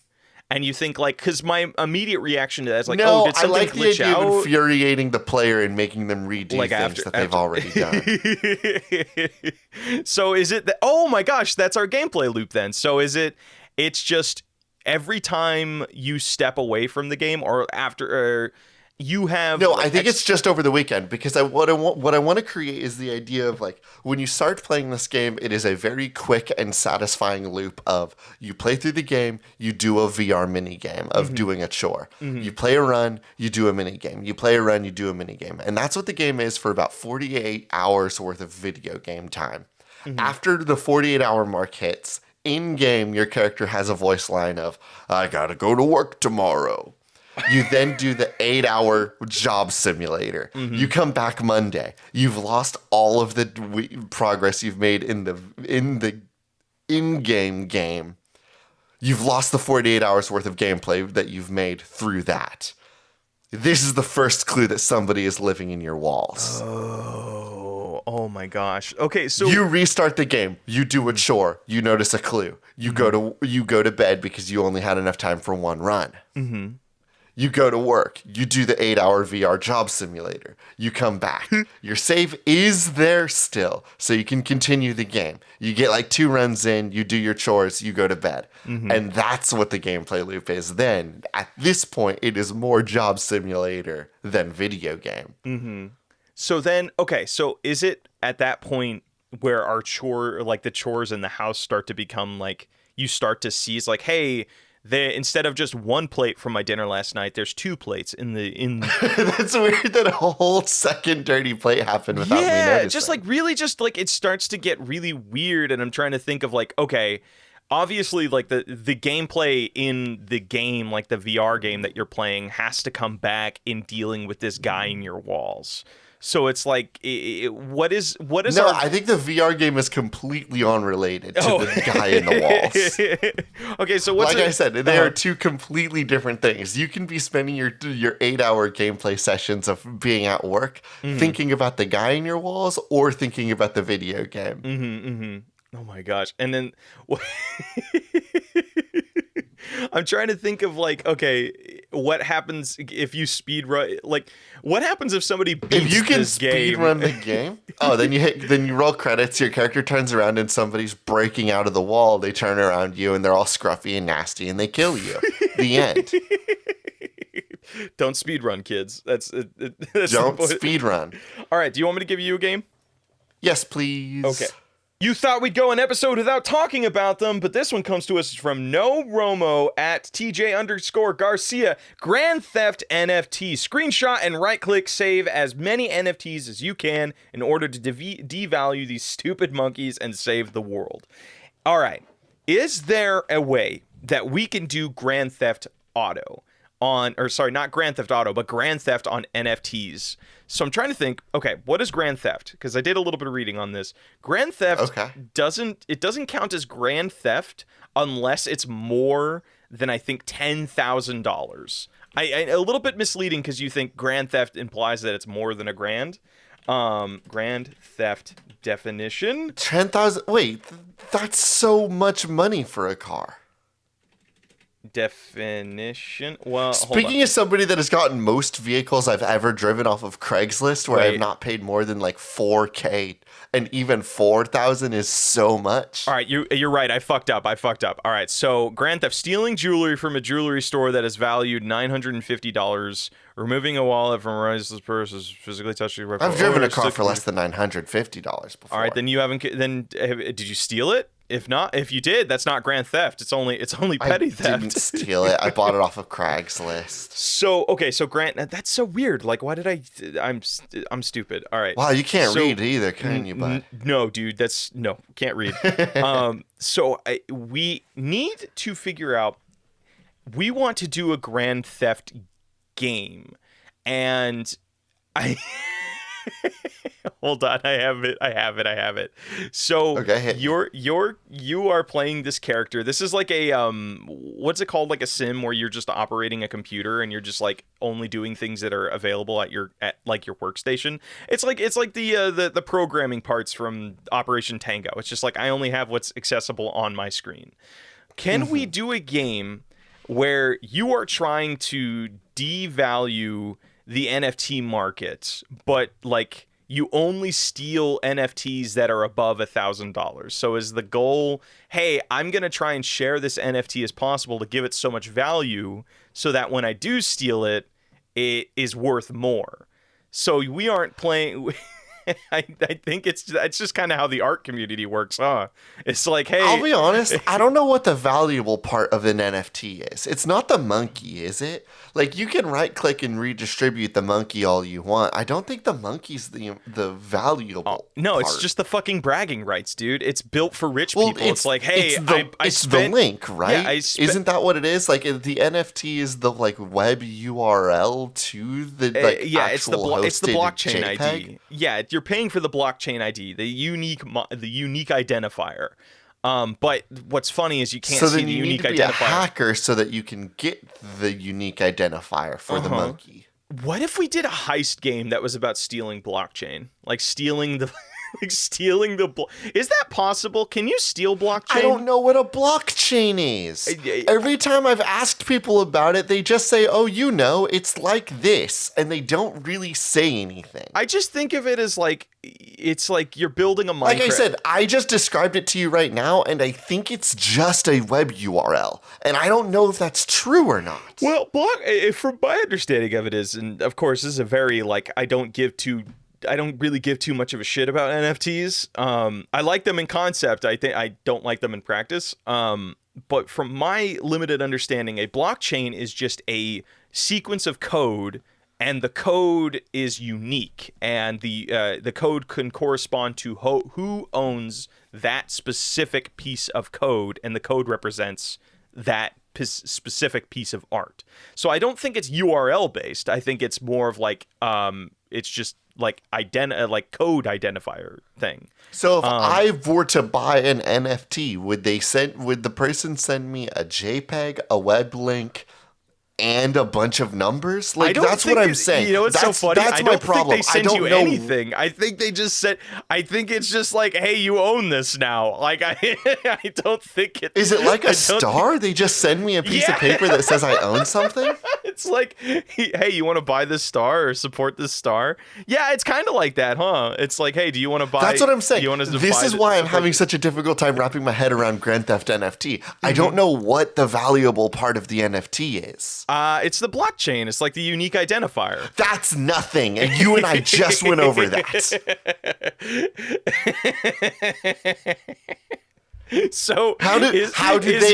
And you think like, because my immediate reaction to that is like, no, did something glitch out? I like the idea of infuriating the player and making them redo like things that they've already done. So is it that, oh my gosh, that's our gameplay loop then. So it's just every time you step away from the game or after you have... No, I think it's just over the weekend, because what I want to create is the idea of like, when you start playing this game, it is a very quick and satisfying loop of you play through the game, you do a VR mini game of doing a chore. You play a run, you do a mini game. You play a run, you do a mini game. And that's what the game is for about 48 hours worth of video game time. After the 48-hour mark hits, in-game, your character has a voice line of, I gotta go to work tomorrow. You then do the 8-hour job simulator. You come back Monday. You've lost all of the progress you've made in the in-game game. You've lost the 48 hours worth of gameplay that you've made through that. This is the first clue that somebody is living in your walls. Oh my gosh. Okay, so you restart the game. You do a chore. You notice a clue. You go to bed because you only had enough time for one run. You go to work. You do the 8-hour VR job simulator. You come back. Your save is there still, so you can continue the game. You get like 2 runs in. You do your chores. You go to bed. And that's what the gameplay loop is. Then, at this point, it is more job simulator than video game. So then, okay, so is it at that point where our the chores in the house start to become like, you start to see, it's like, hey, instead of just one plate from my dinner last night, there's 2 plates in That's weird that a whole second dirty plate happened without me noticing. Just like really just like it starts to get really weird, and I'm trying to think of like, okay, obviously like the gameplay in the game, like the VR game that you're playing, has to come back in dealing with this guy in your walls. So it's like, what is? No, I think the VR game is completely unrelated to the guy in the walls. Okay, so what's I said, they are 2 completely different things. You can be spending your 8-hour gameplay sessions of being at work thinking about the guy in your walls or thinking about the video game. Oh my gosh. And then I'm trying to think of like, okay, what happens if you speed run? Like, what happens if somebody beats If you can this speed game? run the game, then you roll credits. Your character turns around and somebody's breaking out of the wall. They turn around you and they're all scruffy and nasty and they kill you. The end. Don't speed run, kids. That's Don't speed run. All right. Do you want me to give you a game? Yes, please. Okay. You thought we'd go an episode without talking about them, but this one comes to us from No Romo at TJ_Garcia. Grand Theft NFT. Screenshot and right-click save as many NFTs as you can in order to devalue these stupid monkeys and save the world. All right. Is there a way that we can do Grand Theft Auto not Grand Theft Auto, but Grand Theft on NFTs? So I'm trying to think, okay, what is Grand Theft? Because I did a little bit of reading on this. Grand Theft doesn't count as Grand Theft unless it's more than, I think, $10,000. A little bit misleading because you think Grand Theft implies that it's more than a grand. Grand Theft definition. 10,000. Wait, that's so much money for a car. Definition. Well, speaking as somebody that has gotten most vehicles I've ever driven off of Craigslist, where I've not paid more than like $4,000, and even 4,000 is so much. All right, you're right. I fucked up. All right, so Grand Theft: stealing jewelry from a jewelry store that is valued $950, removing a wallet from a riseless purse, is physically touching. I've driven a car for less than $950 before. All right, then you haven't. Then did you steal it? If you did, that's not Grand Theft. It's only petty theft. I didn't steal it. I bought it off of Craigslist. So that's so weird. Like, why did I'm stupid. All right. Wow, you can't read either, can you, bud? No, dude, can't read. We need to figure out, we want to do a Grand Theft game, and I hold on, I have it. So okay, you are playing this character. This is like a what's it called? Like a sim where you're just operating a computer and you're just like only doing things that are available at your workstation. It's like the programming parts from Operation Tango. It's just like I only have what's accessible on my screen. Can we do a game where you are trying to devalue the NFT market, but like you only steal NFTs that are above $1,000. So is the goal, hey, I'm going to try and share this NFT as possible to give it so much value so that when I do steal it, it is worth more. So we aren't playing... I think that's just kind of how the art community works, huh? It's like, hey... I'll be honest, I don't know what the valuable part of an NFT is. It's not the monkey, is it? Like, you can right-click and redistribute the monkey all you want. I don't think the monkey's the valuable part. It's just the fucking bragging rights, dude. It's built for rich people. It's like, hey, it's the link, right? Yeah, isn't that what it is? Like, the NFT is the, like, web URL to the, like, it's the blockchain JPEG? ID. Yeah, you're paying for the blockchain ID, the unique identifier. But what's funny is you can't see the unique identifier. So then you need to be a hacker so that you can get the unique identifier for the monkey. What if we did a heist game that was about stealing blockchain? Like stealing the... Is that possible? Can you steal blockchain? I don't know what a blockchain is. Every time I've asked people about it, they just say, oh, it's like this. And they don't really say anything. I just think of it as like, it's like you're building a Minecraft. Like I said, I just described it to you right now, and I think it's just a web URL. And I don't know if that's true or not. Well, from my understanding of it is, and of course, this is a very, like, I don't really give too much of a shit about NFTs. I like them in concept. I think I don't like them in practice. But from my limited understanding, a blockchain is just a sequence of code, and the code is unique, and the code can correspond to who owns that specific piece of code, and the code represents that specific piece of art. So I don't think it's URL based. I think it's more of like it's just like code identifier thing. So if I were to buy an NFT, would the person send me a JPEG, a web link, and a bunch of numbers? Like, I don't that's what I'm saying. You know, it's so funny. That's I my don't problem. think they send you know. anything. I think they just said. I think it's just like, hey, you own this now. Like, I don't think it. Is it like a star? They just send me a piece of paper that says I own something? It's like, hey, you want to buy this star or support this star? Yeah, it's kind of like that, huh? It's like, hey, do you want to buy? That's what I'm saying. This is why I'm having this? such a difficult time wrapping my head around Grand Theft NFT. I don't know what the valuable part of the NFT is. It's the blockchain. It's like the unique identifier. That's nothing. And you and I just went over that. So how do they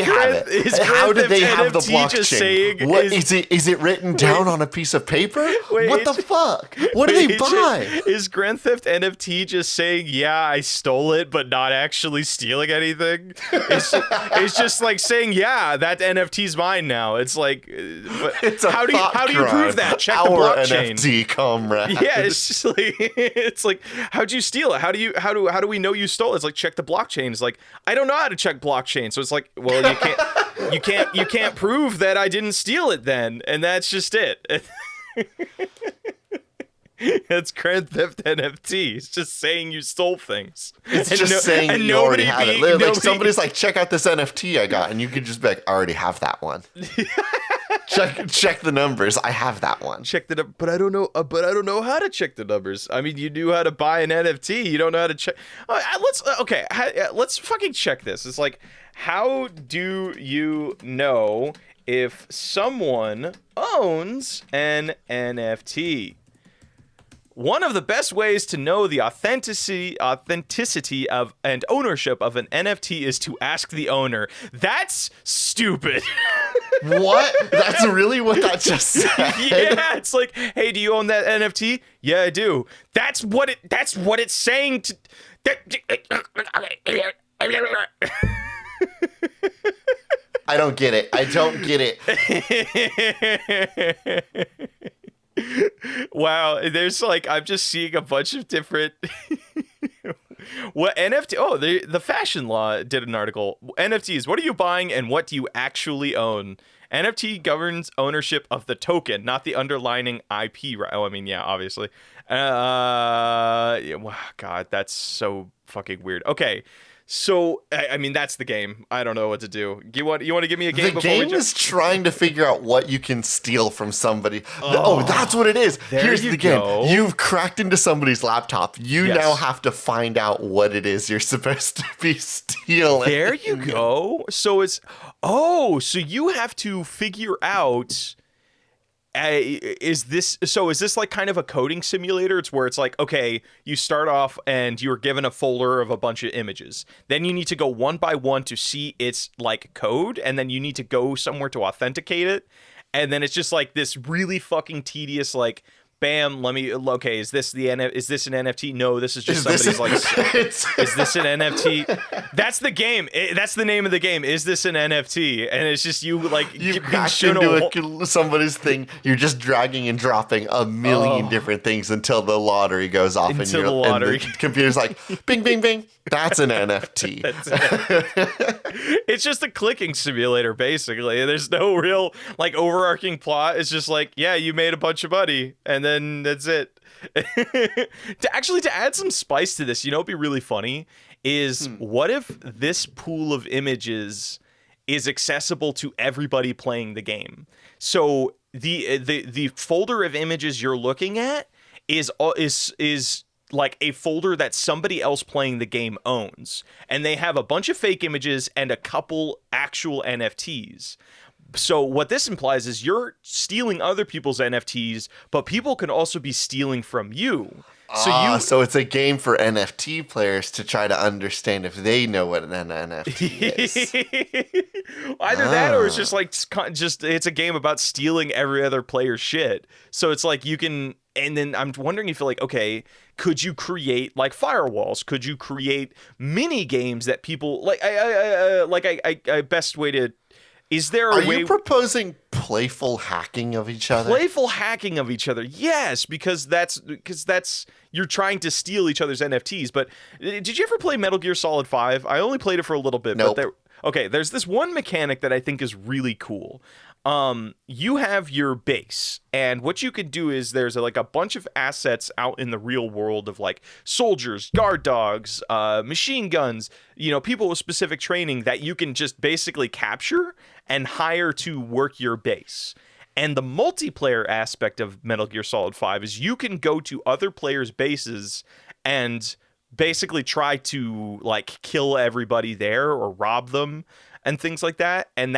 have it? How do they have the blockchain? What is it written down on a piece of paper? What the fuck? What do they buy? Is Grand Theft NFT just saying, yeah, I stole it, but not actually stealing anything? It's just like saying, yeah, that NFT's mine now. It's like, how do you prove that? Check the blockchain. NFT, comrade. Yeah, it's just like, it's like, how'd you steal it? How do we know you stole it? It's like, check the blockchain. It's like, I don't know how to check blockchain, so it's like, well, you can't prove that I didn't steal it then, and that's just it. It's Grand Theft NFT. It's just saying you stole things. It's just saying you already have it. Like somebody's like, check out this NFT I got, and you could just be like, I already have that one. check the numbers. I have that one. Check the but I don't know. But I don't know how to check the numbers. I mean, you knew how to buy an NFT. You don't know how to check. Let's fucking check this. It's like, how do you know if someone owns an NFT? One of the best ways to know the authenticity of and ownership of an NFT is to ask the owner. That's stupid. What? That's really what that just said? Yeah, it's like, hey, do you own that NFT? Yeah, I do. That's what it's saying to. I don't get it. I don't get it. Wow, there's like, I'm just seeing a bunch of different what NFT. Oh, the Fashion Law did an article. NFTs, what are you buying and what do you actually own? NFT governs ownership of the token, not the underlying IP. Oh, I mean, yeah, obviously. God, that's so fucking weird. Okay. So, I mean, that's the game. I don't know what to do. You want to give me a game? The game is trying to figure out what you can steal from somebody. Oh, that's what it is. Here's the game. You've cracked into somebody's laptop. You now have to find out what it is you're supposed to be stealing. There you go. So so you have to figure out... is this like kind of a coding simulator? It's where it's like, okay, you start off and you're given a folder of a bunch of images. Then you need to go one by one to see its like code, and then you need to go somewhere to authenticate it. And then it's just like this really fucking tedious, like, bam, okay, is this an NFT? No, this is just somebody's like, is this an NFT? That's the game. That's the name of the game. Is this an NFT? And it's just you cracked into somebody's thing. You're just dragging and dropping a million different things until the lottery goes off. And the computer's like, bing, bing, bing. That's an NFT. It's just a clicking simulator, basically. There's no real like overarching plot. It's just like, yeah, you made a bunch of money, and then that's it. To add some spice to this, it'd be really funny is what if this pool of images is accessible to everybody playing the game? So the folder of images you're looking at is like a folder that somebody else playing the game owns, and they have a bunch of fake images and a couple actual NFTs. So what this implies is you're stealing other people's NFTs, but people can also be stealing from you. So it's a game for NFT players to try to understand if they know what an NFT is. Either that, or it's just like it's a game about stealing every other player's shit. So it's like you can, and then I'm wondering if you're like, okay, could you create like firewalls? Could you create mini games that people like? Best way to. Is there a way? Are you proposing playful hacking of each other? Playful hacking of each other, yes, because that's you're trying to steal each other's NFTs. But did you ever play Metal Gear Solid 5? I only played it for a little bit. Nope. But there's this one mechanic that I think is really cool. You have your base, and what you could do is there's like a bunch of assets out in the real world of like soldiers, guard dogs, machine guns, people with specific training that you can just basically capture and hire to work your base. And the multiplayer aspect of Metal Gear Solid 5 is you can go to other players' bases and basically try to like kill everybody there or rob them and things like that. And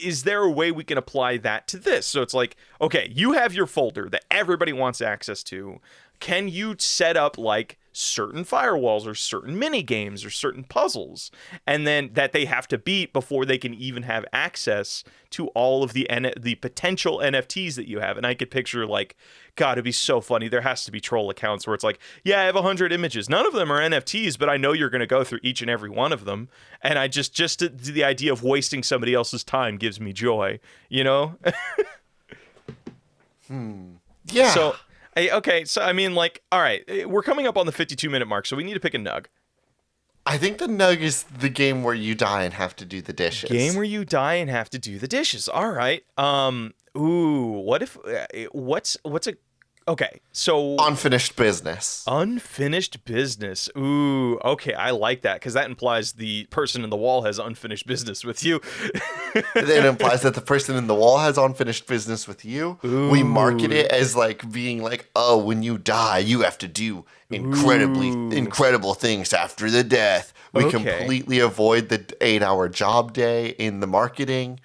is there a way we can apply that to this? So it's like, okay, you have your folder that everybody wants access to. Can you set up like certain firewalls or certain mini games or certain puzzles, and then that they have to beat before they can even have access to all of the potential NFTs that you have? And I could picture like, God, it'd be so funny. There has to be troll accounts where it's like, yeah, I have 100 images. None of them are NFTs, but I know you're going to go through each and every one of them. And I just the idea of wasting somebody else's time gives me joy, Yeah. So, okay, so I mean, like, all right, we're coming up on the 52-minute mark, so we need to pick a nug. I think the nug is the game where you die and have to do the dishes. Game where you die and have to do the dishes. All right. What if what's a okay, so unfinished business. Unfinished business. Ooh, okay, I like that because that implies the person in the wall has unfinished business with you. It implies that the person in the wall has unfinished business with you. Ooh. We market it as like being like, oh, when you die, you have to do incredible things after the death. We completely avoid the 8-hour job day in the marketing.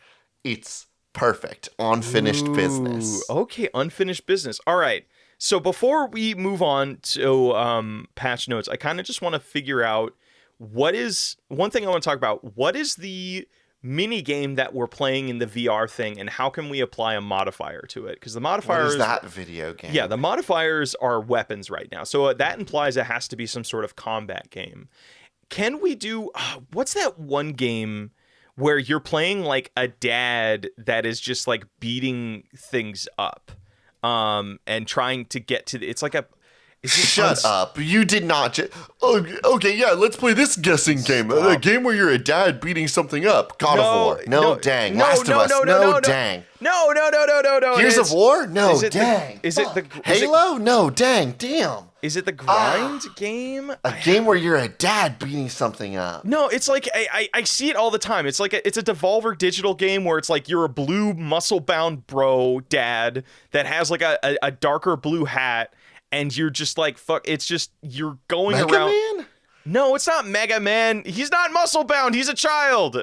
It's perfect. Unfinished business. Okay, unfinished business. All right. So before we move on to patch notes, I kind of just want to figure out one thing I want to talk about. What is the mini game that we're playing in the VR thing, and how can we apply a modifier to it? Because the modifiers... What is that video game? Yeah, the modifiers are weapons right now. So that implies it has to be some sort of combat game. Can we do... what's that one game where you're playing like a dad that is just like beating things up and trying to get to it's like a... Shut up. You did not okay, yeah, let's play this guessing game. A game where you're a dad beating something up. God of War. No, dang. Last of Us. No, dang. No. Gears of War? No, dang. Halo? No, dang. Damn. Is it the grind game? A game where you're a dad beating something up. No, it's like I see it all the time. It's like it's a Devolver Digital game where it's like you're a blue muscle-bound bro dad that has like a darker blue hat. And you're just like, fuck, it's just, you're going Mega around. Man? No, it's not Mega Man. He's not muscle bound. He's a child.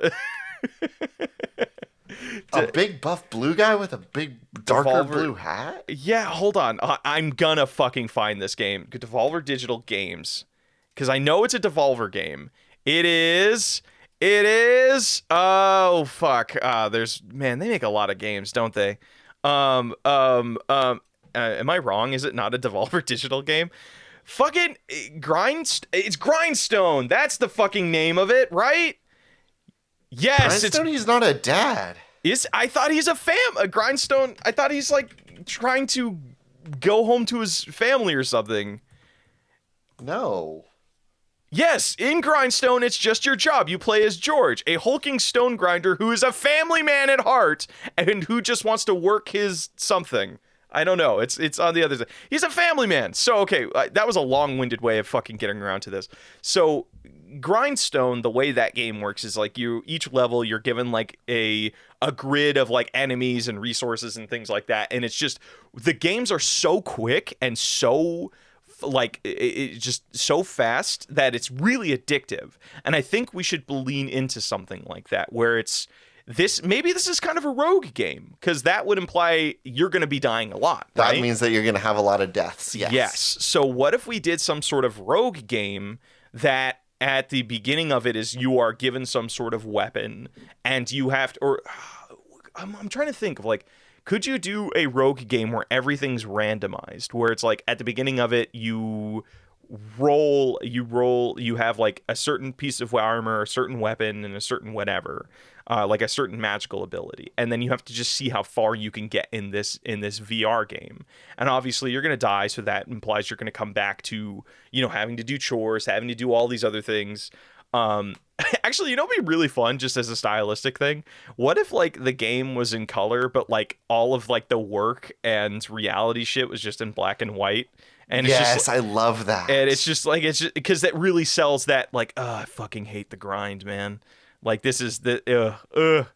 A big buff blue guy with a big darker blue hat? Yeah, hold on. I'm gonna fucking find this game. Devolver Digital Games. Because I know it's a Devolver game. It is. Oh, fuck. They make a lot of games, don't they? Am I wrong? Is it not a Devolver Digital game? Fucking it's Grindstone. That's the fucking name of it, right? Yes, Grindstone, he's not a dad. I thought he's a Grindstone. I thought he's like trying to go home to his family or something. No. Yes, in Grindstone, it's just your job. You play as George, a hulking stone grinder who is a family man at heart and who just wants to work his something. I don't know. It's on the other side. He's a family man. So, okay, that was a long-winded way of fucking getting around to this. So, Grindstone, the way that game works is like each level you're given like a grid of like enemies and resources and things like that. And it's just, the games are so quick and so like it's just so fast that it's really addictive. And I think we should lean into something like that where it's, maybe this is kind of a rogue game, because that would imply you're going to be dying a lot. That means that you're going to have a lot of deaths. Yes. So what if we did some sort of rogue game that at the beginning of it is you are given some sort of weapon and you have to, or I'm trying to think of like, could you do a rogue game where everything's randomized, where it's like at the beginning of it, you have like a certain piece of armor, a certain weapon, and a certain whatever, like a certain magical ability, and then you have to just see how far you can get in this VR game. And obviously you're going to die, so that implies you're going to come back to having to do chores, having to do all these other things. Actually, you know what'd be really fun, just as a stylistic thing? What if like the game was in color, but like all of like the work and reality shit was just in black and white? And it's Yes, just I love that. and it's just like it's just because that really sells that like, I fucking hate the grind, man. Like this is the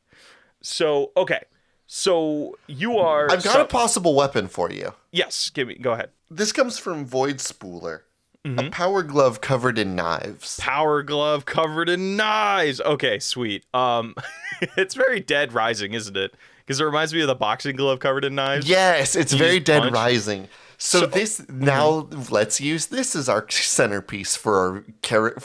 So okay. So you are I've got a possible weapon for you. Yes, go ahead. This comes from Void Spooler. A Mm-hmm. power glove covered in knives. Power glove covered in knives. Okay, sweet. It's very Dead Rising, isn't it? Because it reminds me of the boxing glove covered in knives. Yes, it's You very just Dead punch. Rising. So this now let's use this as our centerpiece for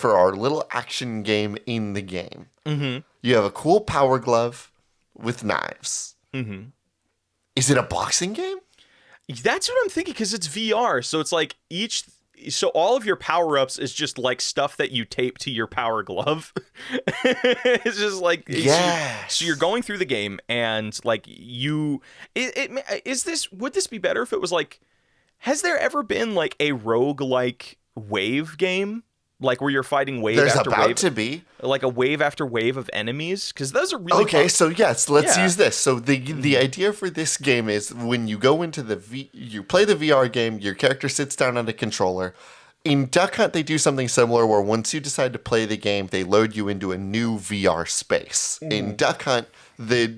our little action game in the game. Mm-hmm. You have a cool power glove with knives. Mm-hmm. Is it a boxing game? That's what I'm thinking because it's VR. So it's like so all of your power-ups is just like stuff that you tape to your power glove. It's just like Yes. So you're going through the game and like would this be better if it was like, has there ever been like a roguelike wave game? Like where you're fighting wave There's after about wave, to be. like a wave after wave of enemies, because those are really Okay, fun. so yes, let's Yeah. use this. So the idea for this game is when you go into you play the VR game, your character sits down on a controller. In Duck Hunt, they do something similar where once you decide to play the game, they load you into a new VR space. In Duck Hunt, the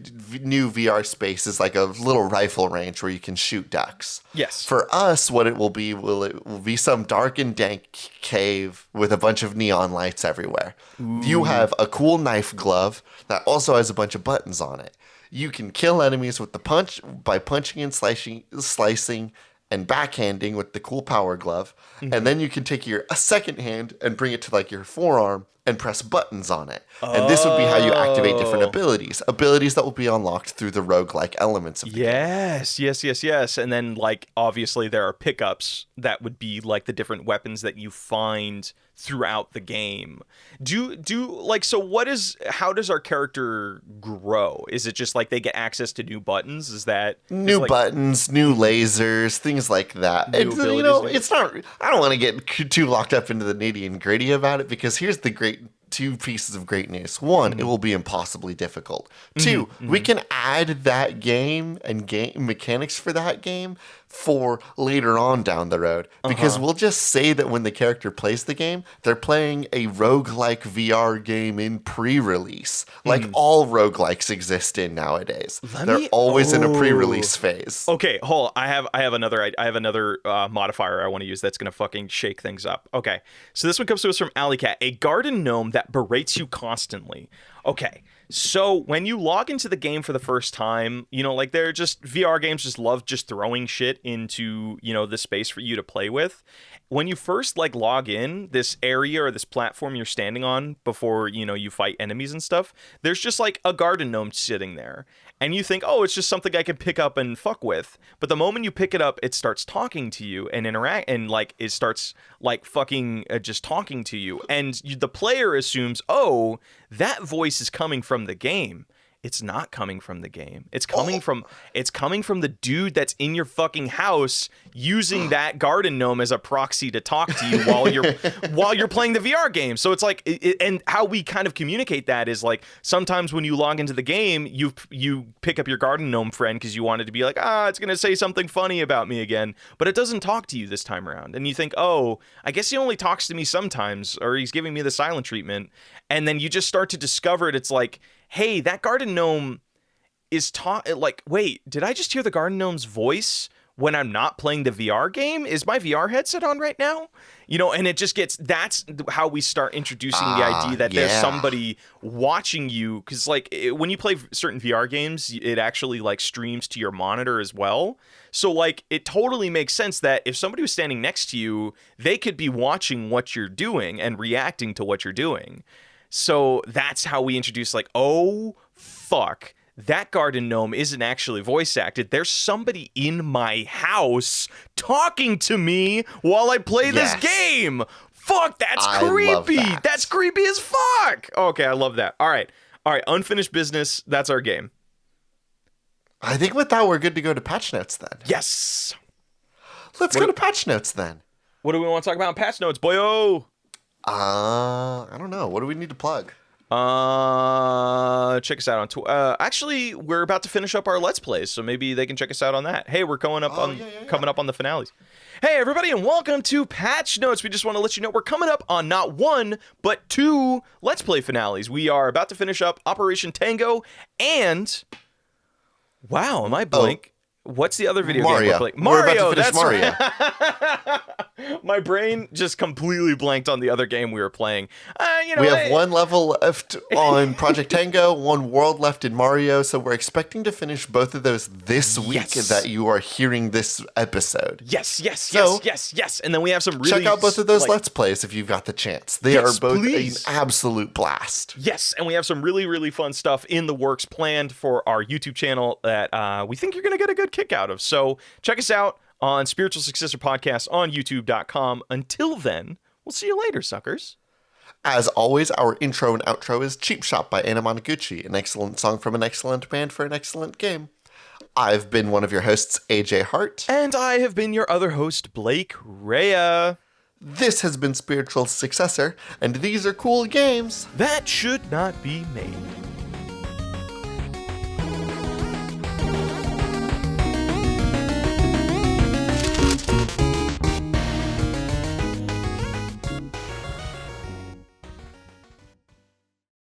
new VR space is like a little rifle range where you can shoot ducks. Yes. For us, what it will be some dark and dank cave with a bunch of neon lights everywhere. You have a cool knife glove that also has a bunch of buttons on it. You can kill enemies with by punching and slicing and backhanding with the cool power glove. And then you can take your second hand and bring it to like your forearm and press buttons on it. And this would be how you activate different abilities that will be unlocked through the roguelike elements of the game. Yes. And then like obviously there are pickups that would be like the different weapons that you find throughout the game. How does our character grow? Is it just like they get access to new buttons? Is that New like, buttons, new lasers, things like that. New And, abilities, it's not. I don't want to get too locked up into the nitty and gritty about it because here's the two pieces of great news. One, it will be impossibly difficult. Two, we can add that game and game mechanics for that game for later on down the road because we'll just say that when the character plays the game, they're playing a roguelike VR game in pre-release, like all roguelikes exist in nowadays. They're always in a pre-release phase. Okay, hold on. I have another modifier I want to use that's gonna fucking shake things up. Okay, so this one comes to us from Alley Cat, a garden gnome that berates you constantly. Okay, so when you log into the game for the first time, like they're just VR games just love just throwing shit into the space for you to play with. When you first like log in, this area or this platform you're standing on before you fight enemies and stuff, there's just like a garden gnome sitting there. And you think, oh, it's just something I can pick up and fuck with. But the moment you pick it up, it starts talking to you and interact, and like it starts like fucking just talking to you. And the player assumes, oh, that voice is coming from the game. It's not coming from the game. It's coming from the dude that's in your fucking house using that garden gnome as a proxy to talk to you while you're playing the VR game. So it's like, and how we kind of communicate that is like sometimes when you log into the game, you pick up your garden gnome friend because you wanted to be like, it's gonna say something funny about me again, but it doesn't talk to you this time around, and you think, oh, I guess he only talks to me sometimes, or he's giving me the silent treatment, and then you just start to discover it. It's like, hey, that garden gnome is like, wait, did I just hear the garden gnome's voice when I'm not playing the VR game? Is my VR headset on right now? And it just that's how we start introducing the idea that there's somebody watching you. Because like when you play certain VR games, it actually like streams to your monitor as well. So like it totally makes sense that if somebody was standing next to you, they could be watching what you're doing and reacting to what you're doing. So that's how we introduce like, oh, fuck, that garden gnome isn't actually voice acted. There's somebody in my house talking to me while I play this game. Fuck, that's creepy. That's creepy as fuck. Okay, I love that. All right, unfinished business. That's our game. I think with that, we're good to go to patch notes then. Yes. Let's go to patch notes then. What do we want to talk about in patch notes, boyo? I don't know. What do we need to plug? Check us out on actually, we're about to finish up our Let's Plays, so maybe they can check us out on that. Hey, we're coming up on the finales. Hey, everybody, and welcome to Patch Notes. We just want to let you know we're coming up on not one, but 2 Let's Play finales. We are about to finish up Operation Tango and... Wow, am I blank? What's the other video game we're playing? Mario, we're about to finish Mario. Right. My brain just completely blanked on the other game we were playing. We have 1 level left on Project Tango, 1 world left in Mario, so we're expecting to finish both of those this week that you are hearing this episode. Yes. And then we have some really... Check out both of those Let's Plays if you've got the chance. They are both an absolute blast. Yes, and we have some really, really fun stuff in the works planned for our YouTube channel that we think you're going to get a good kick out of. So check us out on Spiritual Successor Podcast on YouTube.com. Until then, we'll see you later, suckers. As always, our intro and outro is Cheap Shop by Anna Monoguchi, an excellent song from an excellent band for an excellent game. I've been one of your hosts, AJ Hart. And I have been your other host, Blake Rhea. This has been Spiritual Successor, and these are cool games that should not be made.